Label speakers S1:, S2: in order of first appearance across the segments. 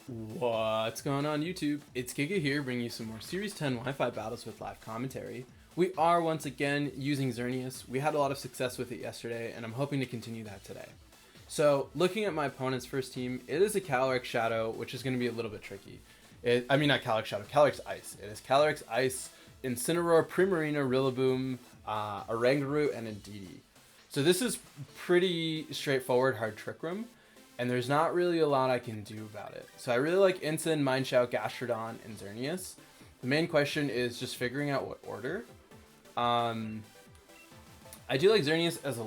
S1: What's going on YouTube? It's Giga here bringing you some more Series 10 Wi-Fi battles with live commentary. We are once again using Xerneas. We had a lot of success with it yesterday and I'm hoping to continue that today. So looking at my opponent's first team, it is a Calyrex Shadow, which is going to be a little bit tricky. Not Calyrex Shadow, Calyrex Ice. It is Calyrex Ice, Incineroar, Primarina, Rillaboom, Oranguru, and Indeedee. So this is pretty straightforward hard Trick Room. And there's not really a lot I can do about it. So I really like Incin, Mineshout, Gastrodon, and Xerneas. The main question is just figuring out what order. I do like Xerneas as a...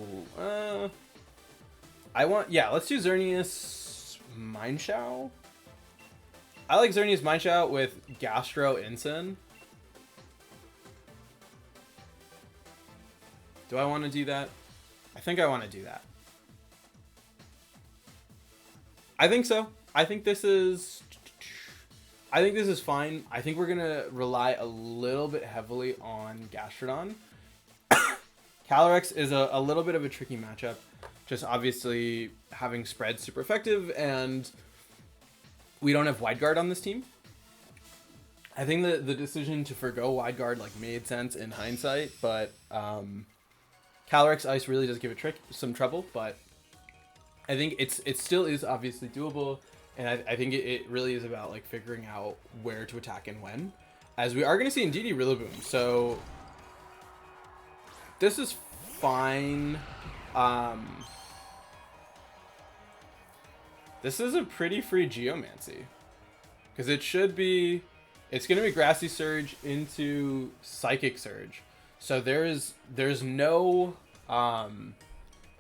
S1: let's do Xerneas Mineshout. I like Xerneas Mineshout with Gastro Incin. Do I want to do that? I think I want to do that. I think so. I think this is fine. I think we're gonna rely a little bit heavily on Gastrodon. Calyrex is a little bit of a tricky matchup. Just obviously having spread super effective, and we don't have Wide Guard on this team. I think the decision to forgo Wide Guard made sense in hindsight, but Calyrex Ice really does give it some trouble, but I think it still is obviously doable, and I think it really is about figuring out where to attack and when, as we are going to see Indeedee Rillaboom. So this is fine. This is a pretty free Geomancy, because it's going to be Grassy Surge into Psychic Surge. So there's no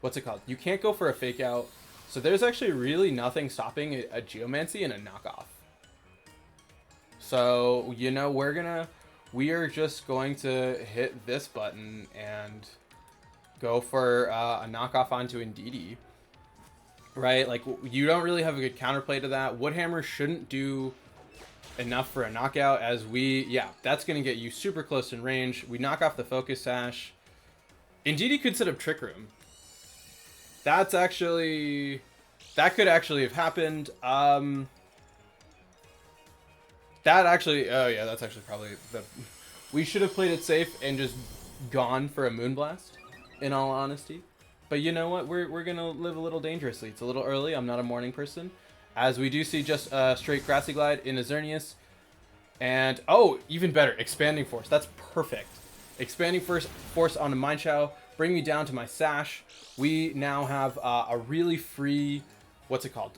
S1: what's it called? You can't go for a fake out. So there's actually really nothing stopping a Geomancy and a knockoff. So, we are just going to hit this button and go for a knockoff onto Indeedee. Right? You don't really have a good counterplay to that. Woodhammer shouldn't do enough for a knockout, as that's going to get you super close in range. We knock off the Focus Sash. Indeedee could set up Trick Room. That could actually have happened. That's actually probably we should have played it safe and just gone for a Moonblast, in all honesty. But you know what? We're gonna live a little dangerously. It's a little early. I'm not a morning person, as we do see just a straight Grassy Glide in a Xerneas, and even better, Expanding Force. That's perfect. Expanding Force on a Mineshout. Bring me down to my Sash. We now have a really free, what's it called?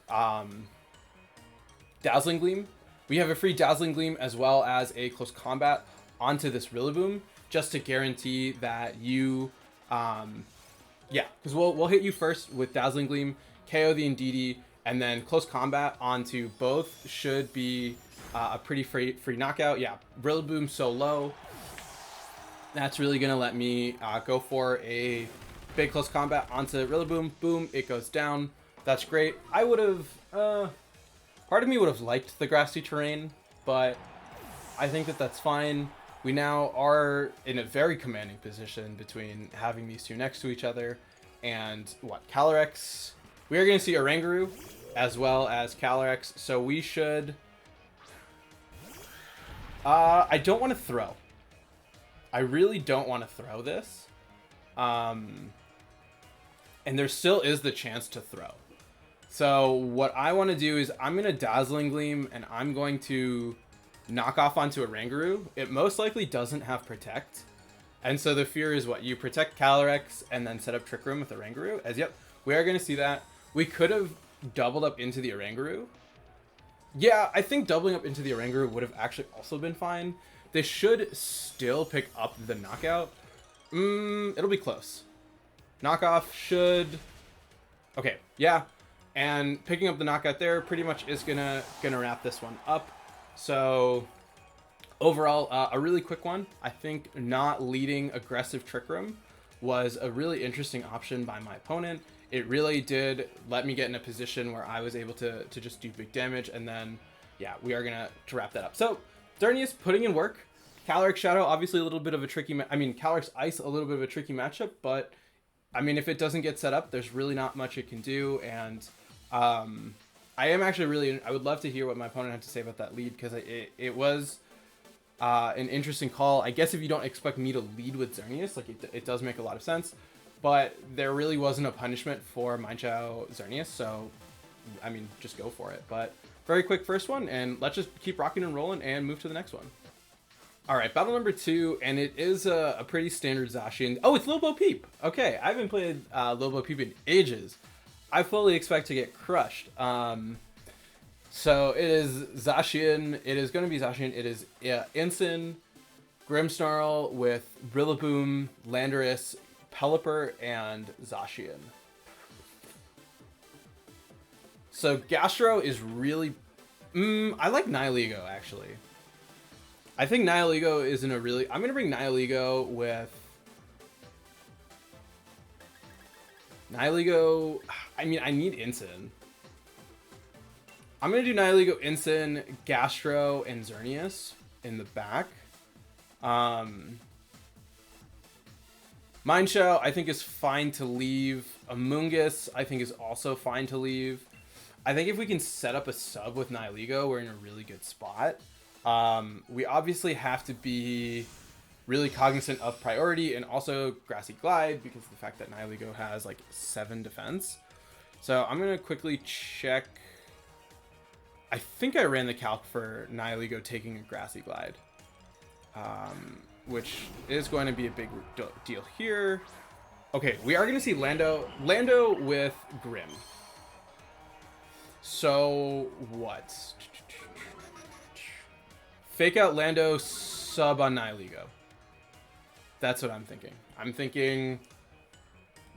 S1: Dazzling Gleam. We have a free Dazzling Gleam as well as a Close Combat onto this Rillaboom, just to guarantee that you, because we'll hit you first with Dazzling Gleam, KO the Indeedee, and then Close Combat onto both should be a pretty free knockout. Yeah, Rillaboom so low. That's really going to let me go for a big Close Combat onto Rillaboom. Boom, it goes down. That's great. I would have... part of me would have liked the grassy terrain, but I think that's fine. We now are in a very commanding position between having these two next to each other. And Calyrex... We are going to see Oranguru as well as Calyrex, so we should... I don't want to throw. I really don't want to throw this. And there still is the chance to throw. So what I want to do is I'm going to Dazzling Gleam and I'm going to knock off onto Oranguru. It most likely doesn't have Protect. And so the fear is you protect Calyrex and then set up Trick Room with Oranguru. We are going to see that. We could have doubled up into the Oranguru. Yeah, I think doubling up into the Oranguru would have actually also been fine. They should still pick up the knockout. It'll be close. Knockoff should... Okay, yeah. And picking up the knockout there pretty much is gonna wrap this one up. So overall, a really quick one. I think not leading aggressive Trick Room was a really interesting option by my opponent. It really did let me get in a position where I was able to just do big damage. And then, yeah, we are gonna wrap that up. So Xerneas putting in work. Calyrex Shadow, obviously a little bit of a tricky... Calyrex Ice, a little bit of a tricky matchup, but if it doesn't get set up, there's really not much it can do, and I I am actually really... I would love to hear what my opponent had to say about that lead, because it was an interesting call. I guess if you don't expect me to lead with Xerneas, like, it does make a lot of sense. But there really wasn't a punishment for Mindchow Xerneas, so, I mean, just go for it. But very quick first one, and let's just keep rocking and rolling and move to the next one. All right, battle number 2, and it is a pretty standard Zacian. Oh, it's Lil Bo Peep. Okay, I haven't played Lil Bo Peep in ages. I fully expect to get crushed. So it is Zacian. It is going to be Zacian. It is Ensign, Grimmsnarl with Rillaboom, Landorus, Pelipper, and Zacian. So Gastro is really... I like Nihilego, actually. I think Nihilego is in a really... I'm going to bring Nihilego with... Nihilego... I mean, I need Ensign. I'm going to do Nihilego, Ensign, Gastro, and Xerneas in the back. Mindchow, I think, is fine to leave. Amoonguss, I think, is also fine to leave. I think if we can set up a sub with Nihilego, we're in a really good spot. We obviously have to be really cognizant of priority and also Grassy Glide because of the fact that Nihilego has like 7 defense. So I'm going to quickly check. I think I ran the calc for Nihilego taking a Grassy Glide, which is going to be a big deal here. Okay, we are going to see Lando with Grim. So what? Fake out Lando, sub on Nihilego. That's what I'm thinking. I'm thinking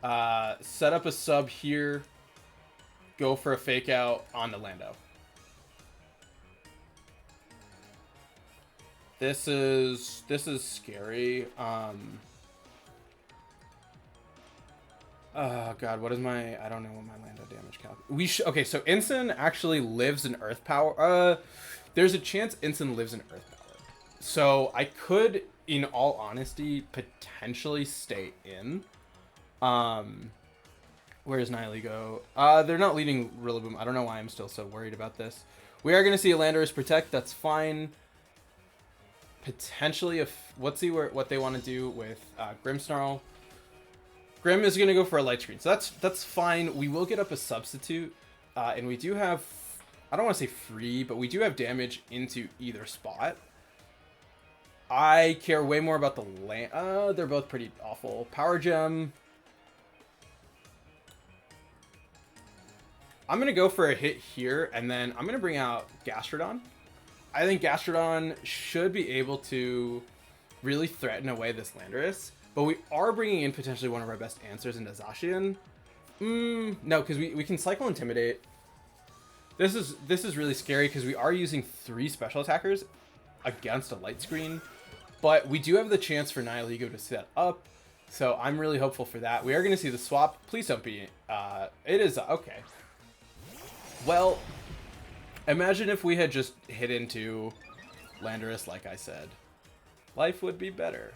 S1: set up a sub here, go for a fake out on the Lando. This is scary. Oh god, what is my... I don't know what my Lando damage calc... Okay, so Ensign actually lives in Earth Power. There's a chance Ensign lives in Earth Power. So I could, in all honesty, potentially stay in. Where's Nihilego? They're not leading Rillaboom. I don't know why I'm still so worried about this. We are going to see a Landorus Protect. That's fine. Potentially, let's see what they want to do with Grimmsnarl. Grim is going to go for a light screen, so that's fine. We will get up a substitute, and we do have, I don't want to say free, but we do have damage into either spot. I care way more about the land. They're both pretty awful. Power Gem. I'm going to go for a hit here, and then I'm going to bring out Gastrodon. I think Gastrodon should be able to really threaten away this Landorus. But we are bringing in potentially one of our best answers into Zacian. No, because we can Cycle Intimidate. This is really scary because we are using 3 special attackers against a light screen. But we do have the chance for Nihilego to set up. So I'm really hopeful for that. We are going to see the swap. Please don't be... it is... Okay. Well, imagine if we had just hit into Landorus like I said. Life would be better.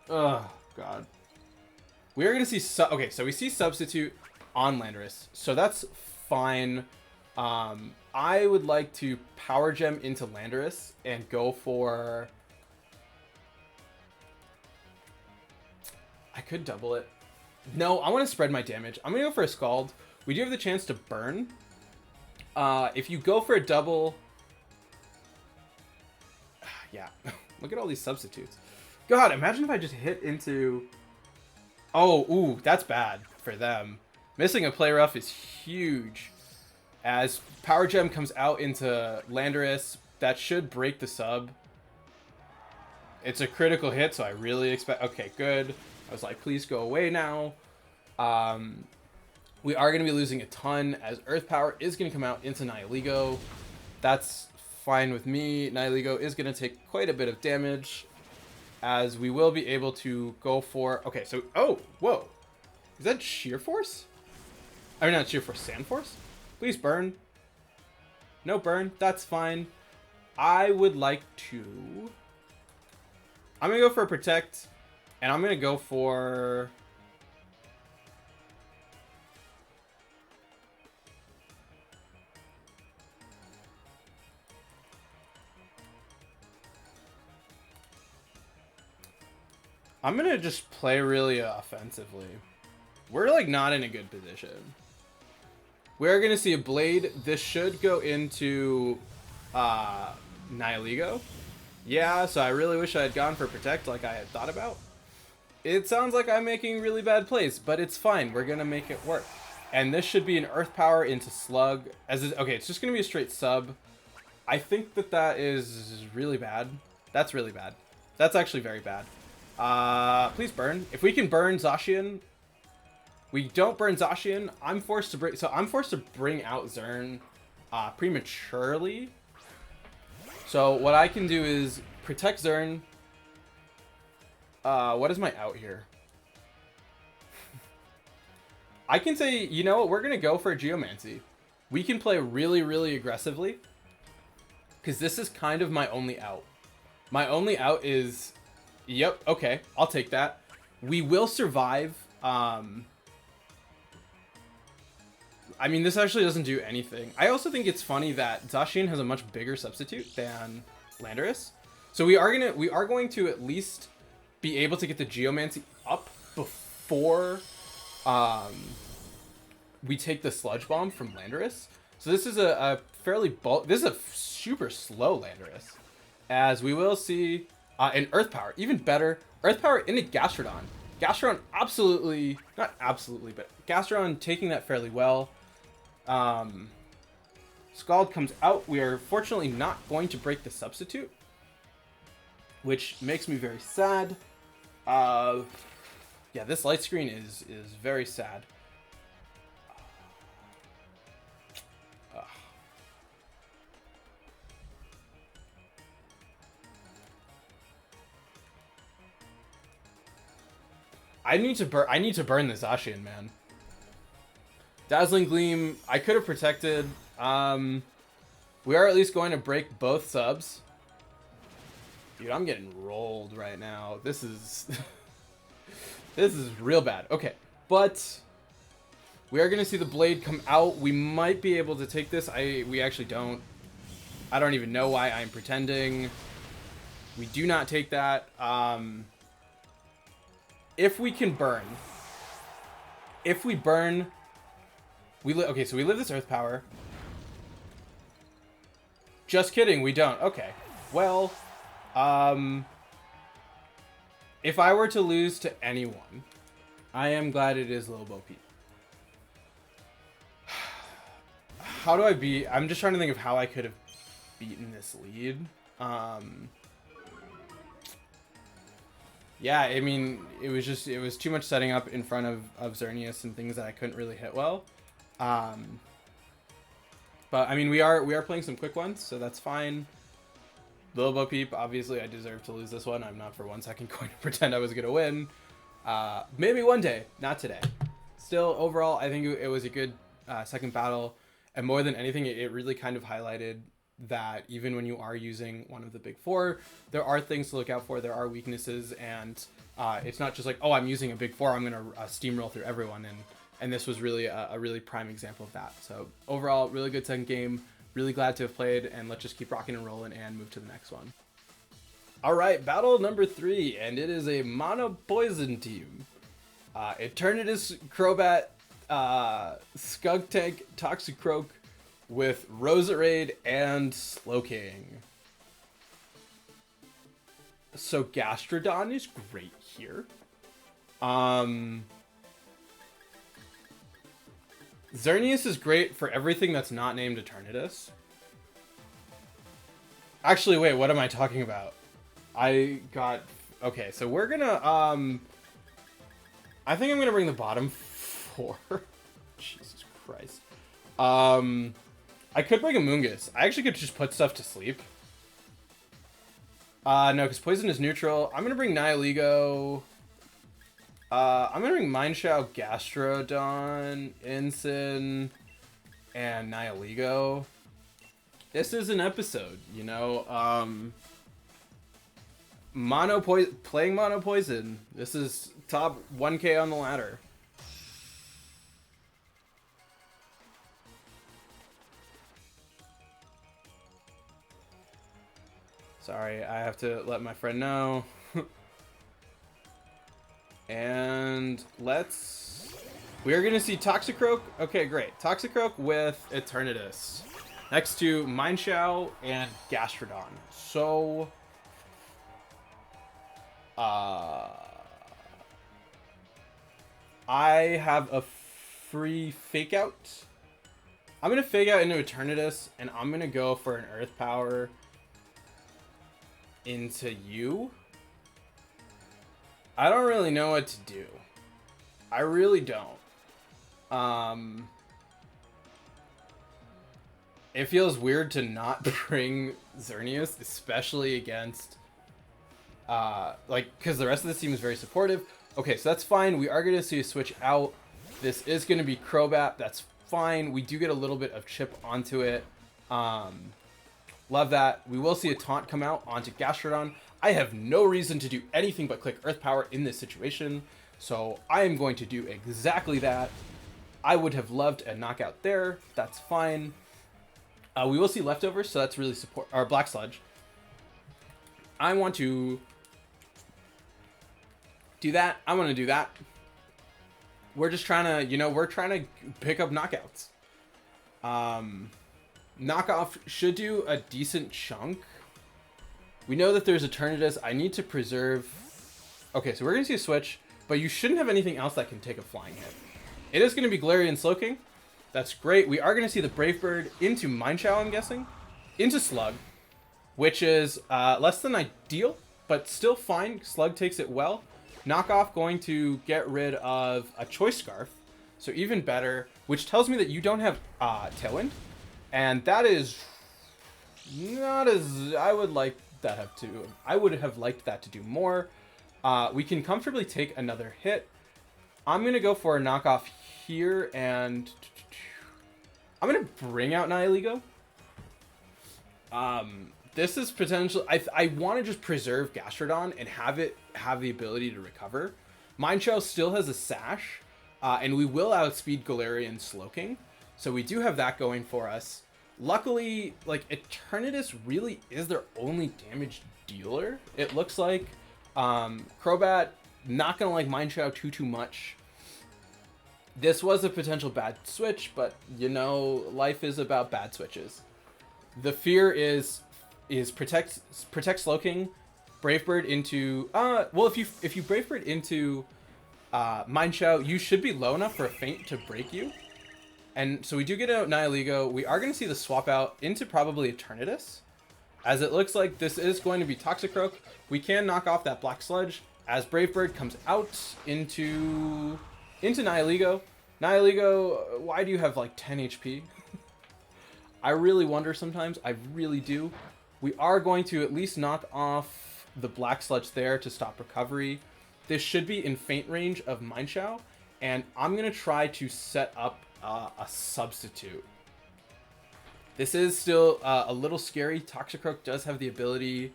S1: Oh, God. We are going to see... Okay, so we see Substitute on Landorus. So that's fine. I would like to Power Gem into Landorus and go for... I could double it. No, I want to spread my damage. I'm going to go for a Scald. We do have the chance to burn. If you go for a double... Yeah. Look at all these substitutes. God, imagine if I just hit into... Oh, ooh, that's bad for them. Missing a Play Rough is huge. As Power Gem comes out into Landorus, that should break the sub. It's a critical hit, so I really expect... Okay, good. I was like, please go away now. We are going to be losing a ton, as Earth Power is going to come out into Nihilego. That's fine with me. Nihilego is going to take quite a bit of damage, as we will be able to go for... Okay, so... Oh, whoa. Is that Sheer Force? I mean, not Sheer Force, Sand Force? Please burn. No burn. That's fine. I would like to... I'm going to go for a Protect, and I'm going to go for... I'm gonna just play really offensively. We're like not in a good position. We're gonna see a blade. This should go into Nihiligo. Yeah, so I really wish I had gone for protect like I had thought about. It sounds like I'm making really bad plays, but it's fine. We're gonna make it work. And this should be an Earth Power into Slug. Okay, it's just gonna be a straight sub. I think that is really bad. That's really bad. That's actually very bad. Please burn. If we can burn Zacian, we don't burn Zacian. I'm forced to bring out Xern prematurely. So what I can do is protect Xern. What is my out here? I can say, you know what, we're gonna go for a Geomancy. We can play really, really aggressively. Because this is kind of my only out. My only out is, yep, okay, I'll take that. We will survive. I mean, this actually doesn't do anything. I also think it's funny that Zacian has a much bigger substitute than Landorus. So we are going to at least be able to get the Geomancy up before we take the Sludge Bomb from Landorus. So this is a fairly this is a super slow Landorus, as we will see an Earth Power, even better, Earth Power into Gastrodon. Gastrodon absolutely, not absolutely, but Gastrodon taking that fairly well. Scald comes out. We are fortunately not going to break the substitute, which makes me very sad. Yeah, this light screen is very sad. I need to burn this Zacian, man. Dazzling Gleam, I could have protected. We are at least going to break both subs. Dude, I'm getting rolled right now. This is this is real bad. Okay, but we are going to see the blade come out. We might be able to take this. We actually don't. I don't even know why I'm pretending. We do not take that. If we can burn. If we burn, okay, so we live this Earth Power. Just kidding, we don't. Okay. Well, if I were to lose to anyone, I am glad it is Lobo Pete. How do I beat? I'm just trying to think of how I could have beaten this lead. Yeah, I mean, it was too much setting up in front of Xerneas and things that I couldn't really hit well. But I mean, we are playing some quick ones, so that's fine. Lobo Peep, obviously I deserve to lose this one. I'm not for 1 second going to pretend I was gonna win. Maybe one day, not today. Still, overall, I think it was a good second battle, and more than anything, it really kind of highlighted that even when you are using one of the big four, there are things to look out for. There are weaknesses, and it's not just like, oh, I'm using a big four, I'm gonna steamroll through everyone. And this was really a really prime example of that. So overall, really good second game. Really glad to have played, and let's just keep rocking and rolling and move to the next one. All right, battle number 3, and it is a mono poison team. Eternatus, Crobat, Skunk Tank, Toxicroak, with Roserade and Slowking. So Gastrodon is great here. Xerneas is great for everything that's not named Eternatus. Actually, wait, what am I talking about? Okay, so we're gonna, I think I'm gonna bring the bottom 4. Jesus Christ. I could bring a Moongus. I actually could just put stuff to sleep. No, because poison is neutral. I'm gonna bring Nihiligo. I'm gonna bring Mineshow, Gastrodon, Ensign, and Nihiligo. This is an episode, you know. Playing mono poison. This is top 1K on the ladder. Sorry, I have to let my friend know. And we are going to see Toxicroak. Okay, great. Toxicroak with Eternatus. Next to Mineshow and Gastrodon. So, I have a free Fake Out. I'm going to Fake Out into Eternatus, and I'm going to go for an Earth Power into you. I don't really know what to do. I really don't. It feels weird to not bring Xerneas, especially against, because the rest of this team is very supportive. Okay, so that's fine. We are going to see a switch out. This is going to be Crobat. That's fine. We do get a little bit of chip onto it. Love that. We will see a taunt come out onto Gastrodon. I have no reason to do anything but click Earth Power in this situation, so I am going to do exactly that. I would have loved a knockout there. That's fine. We will see Leftovers, so that's really support. Or Black Sludge. I want to do that. I want to do that. We're just trying to, we're trying to pick up knockouts. Knockoff should do a decent chunk. We know that there's Eternatus. I need to preserve. Okay, so we're going to see a switch, but you shouldn't have anything else that can take a flying hit. It is going to be Galarian Slowking. That's great. We are going to see the Brave Bird into Mineshow, I'm guessing. Into Slug, which is less than ideal, but still fine. Slug takes it well. Knockoff going to get rid of a Choice Scarf, so even better, which tells me that you don't have Tailwind. And that is not as I would like that have to. I would have liked that to do more. We can comfortably take another hit. I'm going to go for a knockoff here, and I'm going to bring out Nihilego. This is potential. I want to just preserve Gastrodon and have it have the ability to recover. Mineshow still has a Sash, and we will outspeed Galarian Slowking. So we do have that going for us. Luckily, like, Eternatus really is their only damage dealer, it looks like. Crobat, not going to like Mineshow too much. This was a potential bad switch, but, life is about bad switches. The fear is protect Slowking, Brave Bird into... well, if you Brave Bird into Mineshow, you should be low enough for a Feint to break you. And so we do get out Nihilego. We are going to see the swap out into probably Eternatus, as it looks like this is going to be Toxicroak. We can knock off that Black Sludge as Brave Bird comes out into Nihilego. Nihilego, why do you have like 10 HP? I really wonder sometimes. I really do. We are going to at least knock off the Black Sludge there to stop recovery. This should be in Feint range of Mineshow, and I'm going to try to set up a substitute. This is still a little scary. Toxicroak does have the ability.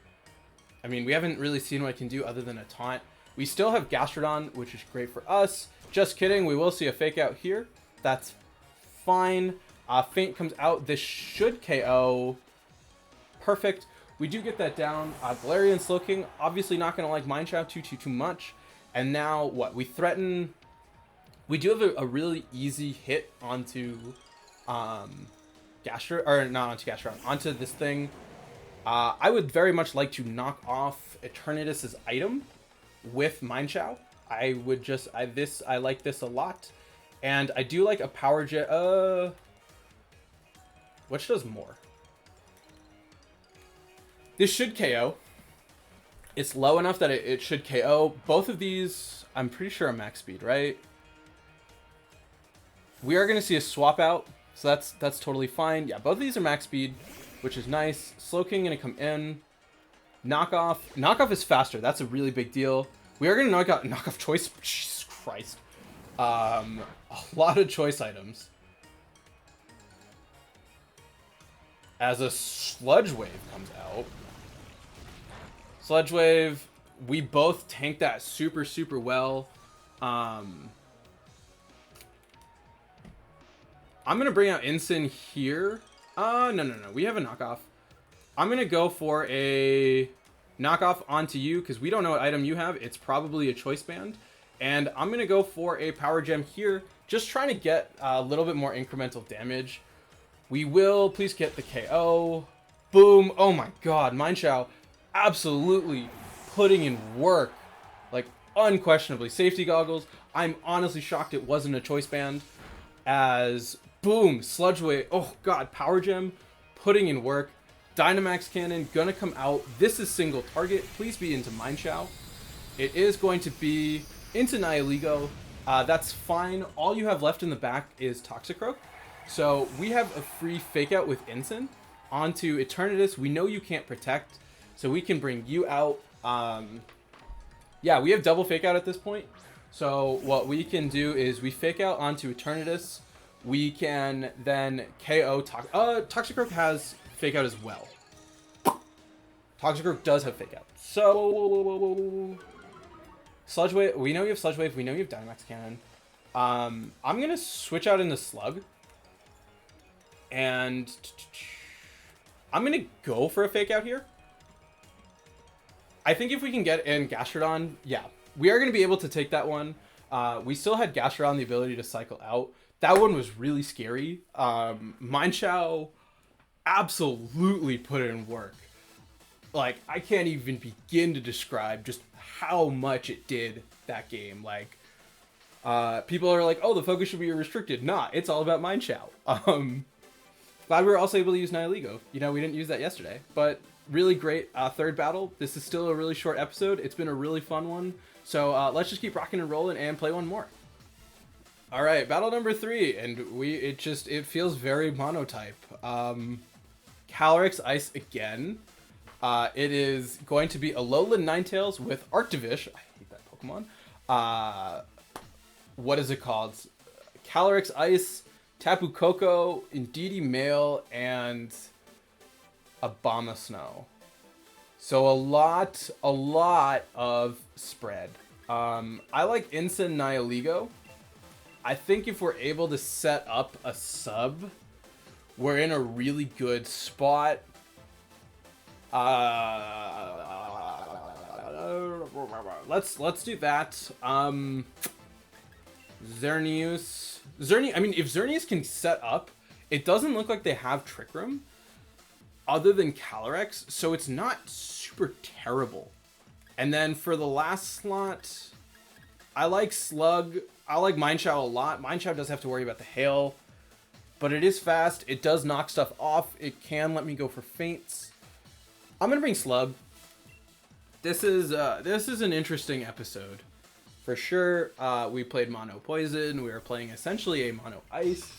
S1: I mean, we haven't really seen what it can do other than a taunt. We still have Gastrodon, which is great for us. Just kidding. We will see a Fake Out here. That's fine. Feint comes out. This should KO. Perfect. We do get that down. Galarian Slowking, obviously not going to like Mineshow too much. And now what? We threaten... We do have a really easy hit onto Gastrodon, or not onto Gastrodon, onto this thing. I would very much like to knock off Eternatus' item with Mineshow. I like this a lot. And I do like a Power Jet. Which does more? This should KO. It's low enough that it should KO. Both of these, I'm pretty sure are max speed, right? We are going to see a swap out, so that's totally fine. Yeah, both of these are max speed, which is nice. Slowking going to come in. Knockoff. Knockoff is faster. That's a really big deal. We are going to knock off choice. Jesus Christ. A lot of choice items. As a Sludge Wave comes out. Sludge Wave, we both tank that super well. I'm going to bring out Ensign here. No. We have a knockoff. I'm going to go for a knockoff onto you because we don't know what item you have. It's probably a choice band. And I'm going to go for a power gem here, just trying to get a little bit more incremental damage. We will please get the KO. Boom. Oh my god, Mineshaw absolutely putting in work. Like, unquestionably. Safety goggles. I'm honestly shocked it wasn't a choice band. As, boom, Sludge Wave. Oh god, power gem putting in work. Dynamax Cannon gonna come out. This is single target. Please be into Mineshaw. It is going to be into Nihilego. That's fine. All you have left in the back is Toxicroak. So we have a free fake out with Ensign onto Eternatus. We know you can't protect, so we can bring you out. Yeah, we have double fake out at this point. So what we can do is we fake out onto Eternatus. We can then KO Toxicroak has fake out as well. Toxicroak does have fake out. So Sludge Wave, we know you have Sludge Wave, we know you have Dynamax Cannon. I'm gonna switch out into Slug. And I'm gonna go for a fake out here. I think if we can get in Gastrodon, yeah, we are gonna be able to take that one. We still had Gastrodon the ability to cycle out. That one was really scary. Mineshaw absolutely put in work. Like, I can't even begin to describe just how much it did that game. Like, people are like, oh, the focus should be restricted. Nah, it's all about Mineshaw. Glad we were also able to use Nihilego. You know, we didn't use that yesterday, but really great third battle. This is still a really short episode. It's been a really fun one. So let's just keep rocking and rolling and play one more. All right, battle number 3, and it feels very monotype. Calyrex Ice again. It is going to be Alolan Ninetales with Arctivish. I hate that Pokemon. What is it called? Calyrex Ice, Tapu Koko, Indeedee Male, and Abomasnow. So a lot of spread. I like Ensign Nihilego. I think if we're able to set up a sub, we're in a really good spot. Let's do that. Xerneas. I mean, if Xerneas can set up, it doesn't look like they have Trick Room other than Calyrex, so it's not super terrible. And then for the last slot, I like Slug. I like Mineshaw a lot. Mineshaw does have to worry about the hail, but it is fast. It does knock stuff off. It can let me go for feints. I'm gonna bring Slug. This is an interesting episode. For sure, we played Mono Poison. We were playing essentially a Mono Ice,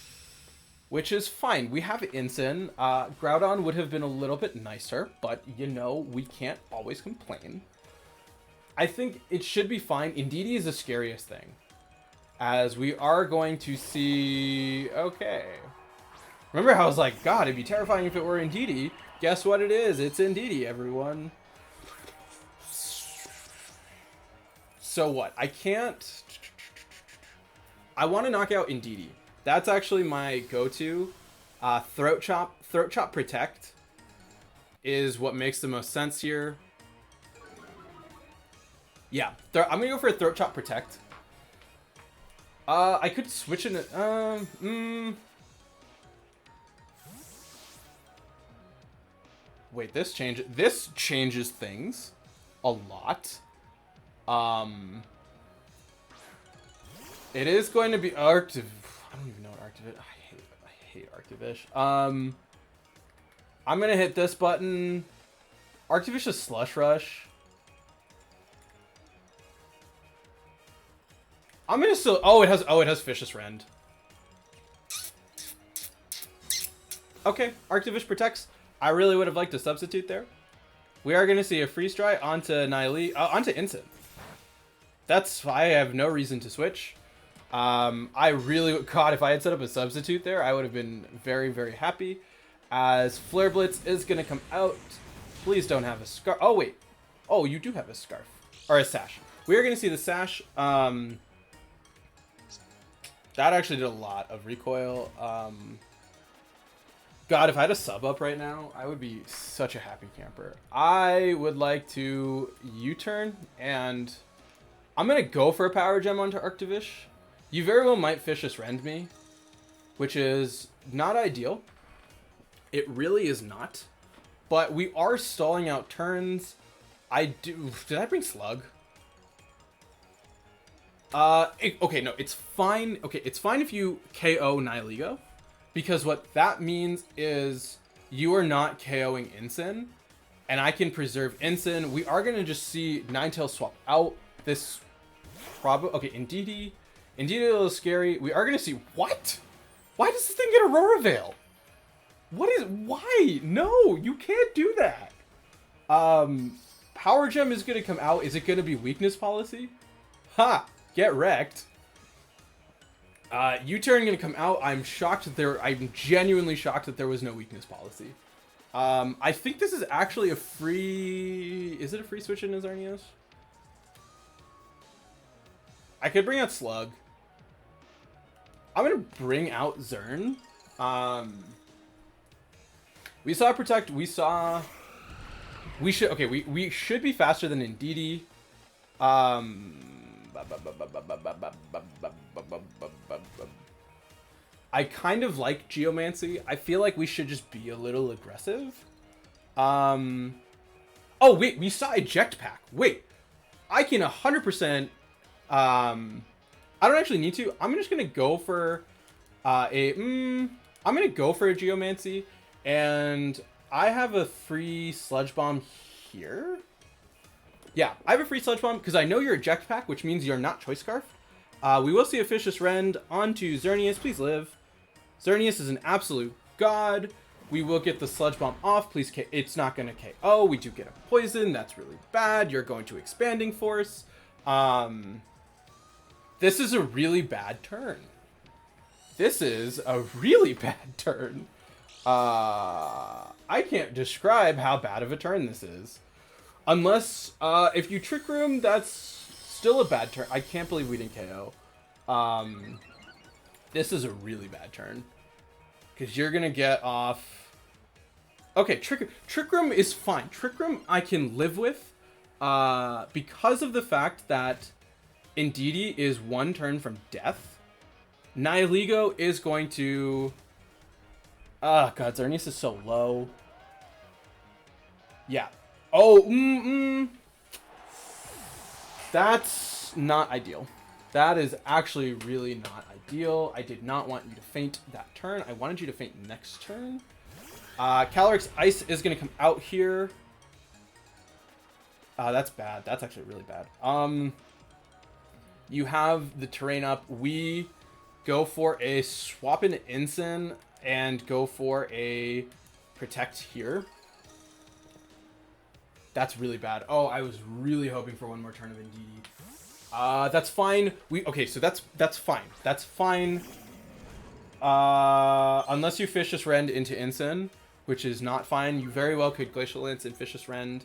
S1: which is fine. We have Ensign. Groudon would have been a little bit nicer, but you know, we can't always complain. I think it should be fine. Indeedee is the scariest thing, as we are going to see... Okay. Remember how I was like, God, it'd be terrifying if it were Indeedee. Guess what it is? It's Indeedee, everyone. So what? I can't... I want to knock out Indeedee. That's actually my go-to. Throat Chop Protect is what makes the most sense here. Yeah, I'm gonna go for a Throat Chop Protect. I could switch in it. Wait, this changes things a lot. It is going to be Arctiv. I don't even know what Arctivish. I hate Arctivish. I'm gonna hit this button. Arctivish is Slush Rush. I'm gonna still. Oh, it has Vicious Rend. Okay, Arctivish protects. I really would have liked to substitute there. We are gonna see a Freeze Dry onto onto Ensign. I have no reason to switch. I really, God, if I had set up a substitute there, I would have been very, very happy. As Flare Blitz is gonna come out. Please don't have a Scarf. Oh wait. Oh, you do have a Scarf or a Sash. We are gonna see the Sash. That actually did a lot of recoil. God, if I had a sub up right now, I would be such a happy camper. I would like to U-turn, and I'm I'm going to go for a Power Gem onto Arctivish. You very well might Fishious Rend me, which is not ideal. It really is not. But we are stalling out turns. Did I bring Slug? Okay, no, it's fine. Okay, it's fine if you KO Nihilego, because what that means is you are not KOing Ensign, and I can preserve Ensign. We are going to just see Ninetales swap out this probably. Okay, Indeedee. Indeedee a little scary. We are going to see, what? Why does this thing get Aurora Veil? Why? No, you can't do that. Power Gem is going to come out. Is it going to be weakness policy? Ha! Get wrecked. U-turn going to come out. I'm genuinely shocked that there was no weakness policy. I think this is actually a free... Is it a free switch in Xerneas? I could bring out Slug. I'm going to bring out Xern. We saw Protect. We should be faster than Indeedee. I kind of like Geomancy. I feel like we should just be a little aggressive. Oh, wait, we saw Eject Pack. Wait, I can 100%... I don't actually need to. I'm just going to go for I'm going to go for a Geomancy. And I have a free Sludge Bomb here. Yeah, I have a free Sludge Bomb because I know you're Eject Pack, which means you're not Choice Scarf. We will see a Fishious Rend onto Xerneas. Please live. Xerneas is an absolute god. We will get the Sludge Bomb off. Please, it's not going to KO. We do get a Poison. That's really bad. You're going to Expanding Force. This is a really bad turn. This is a really bad turn. I can't describe how bad of a turn this is. Unless, if you Trick Room, that's still a bad turn. I can't believe we didn't KO. This is a really bad turn. Because you're going to get off... Okay, Trick Room is fine. Trick Room I can live with. Because of the fact that Indeedee is one turn from death. Nihilego is going to... Ah, God, Xerneas is so low. Yeah. Oh, That's not ideal. That is actually really not ideal. I did not want you to faint that turn. I wanted you to faint next turn. Calyrex Ice is going to come out here. That's bad. That's actually really bad. You have the terrain up. We go for a swap into Ensign and go for a Protect here. That's really bad. Oh, I was really hoping for one more turn of Indeedee. That's fine. Okay, so that's fine. That's fine. Unless you Fishious Rend into Ensign, which is not fine. You very well could Glacial Lance and Fishious Rend.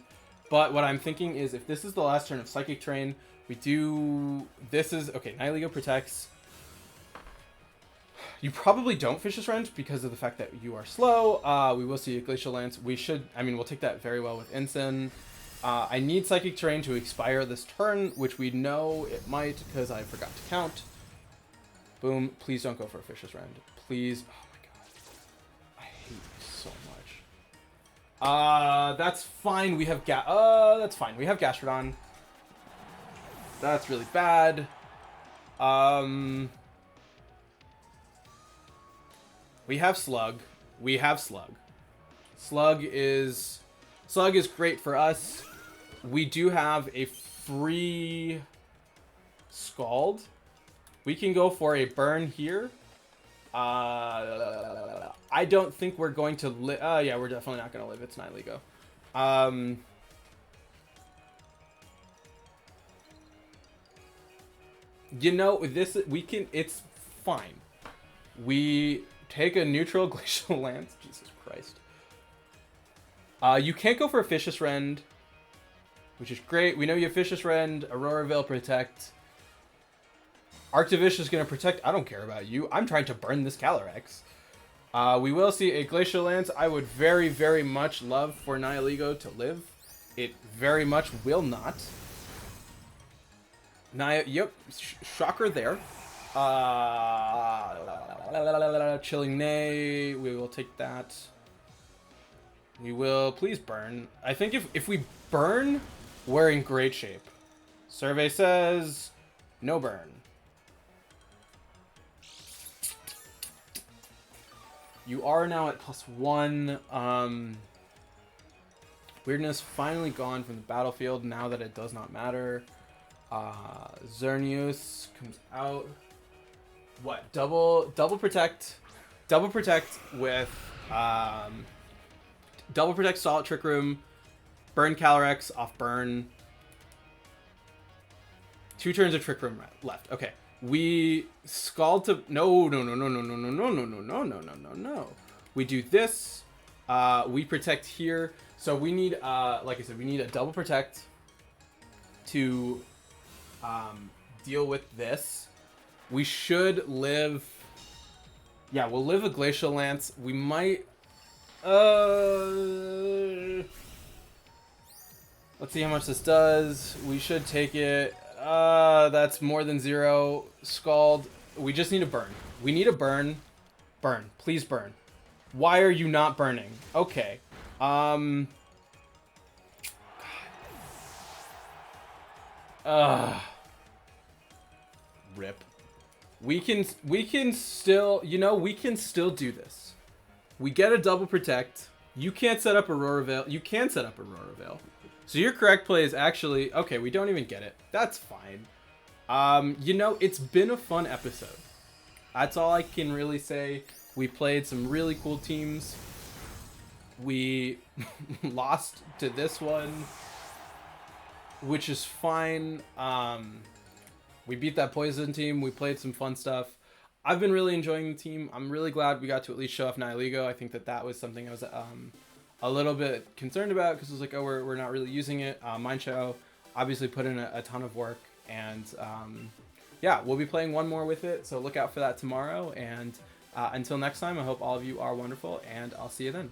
S1: But what I'm thinking is if this is the last turn of Psychic Terrain, we do... This is... Okay, Nihilego protects. You probably don't Fishious Rend because of the fact that you are slow. We will see a Glacial Lance. We should... I mean, we'll take that very well with Ensign. I need Psychic Terrain to expire this turn, which we know it might because I forgot to count. Boom. Please don't go for a Fishious Rend. Please. Oh my god. I hate you so much. That's fine. We have that's fine. We have Gastrodon. That's really bad. We have Slug. We have Slug. Slug is great for us. We do have a free Scald. We can go for a burn here. I don't think we're going to live. Yeah, we're definitely not going to live. It's Nihilego. You know, it's fine. We take a neutral Glacial Lance. Jesus Christ. You can't go for a Fishious Rend, which is great. We know you have Fishious Rend, Aurora Veil Protect. Arctivish is going to protect. I don't care about you. I'm trying to burn this Calyrex. We will see a Glacial Lance. I would very, very much love for Nihilego to live. It very much will not. Naya, yep, shocker there. Chilling Nay, we will take that. We will please burn. I think if we burn, we're in great shape. Survey says no burn. You are now at +1. Weirdness finally gone from the battlefield now that it does not matter. Xerneas comes out. What? Double protect. Double protect with double protect Solid Trick Room. Burn Calyrex off burn. 2 turns of Trick Room left. Okay. We Scald to no. We do this. We protect here. So we need like I said, we need a double protect to deal with this. We should live. Yeah, we'll live a Glacial Lance. We might let's see how much this does. We should take it. That's more than 0. Scald. We just need a burn. We need a burn. Burn. Please burn. Why are you not burning? Okay. Rip. We can still, we can still do this. We get a double protect. You can't set up Aurora Veil. You can set up Aurora Veil. So your correct play is actually, okay, we don't even get it. That's fine. It's been a fun episode. That's all I can really say. We played some really cool teams. We lost to this one, which is fine. We beat that Poison team. We played some fun stuff. I've been really enjoying the team. I'm really glad we got to at least show off Nihiligo. I think that was something I was a little bit concerned about because it was like, oh, we're not really using it. Mindshow obviously put in a ton of work, and yeah, we'll be playing one more with it, so look out for that tomorrow. And until next time, I hope all of you are wonderful, and I'll see you then.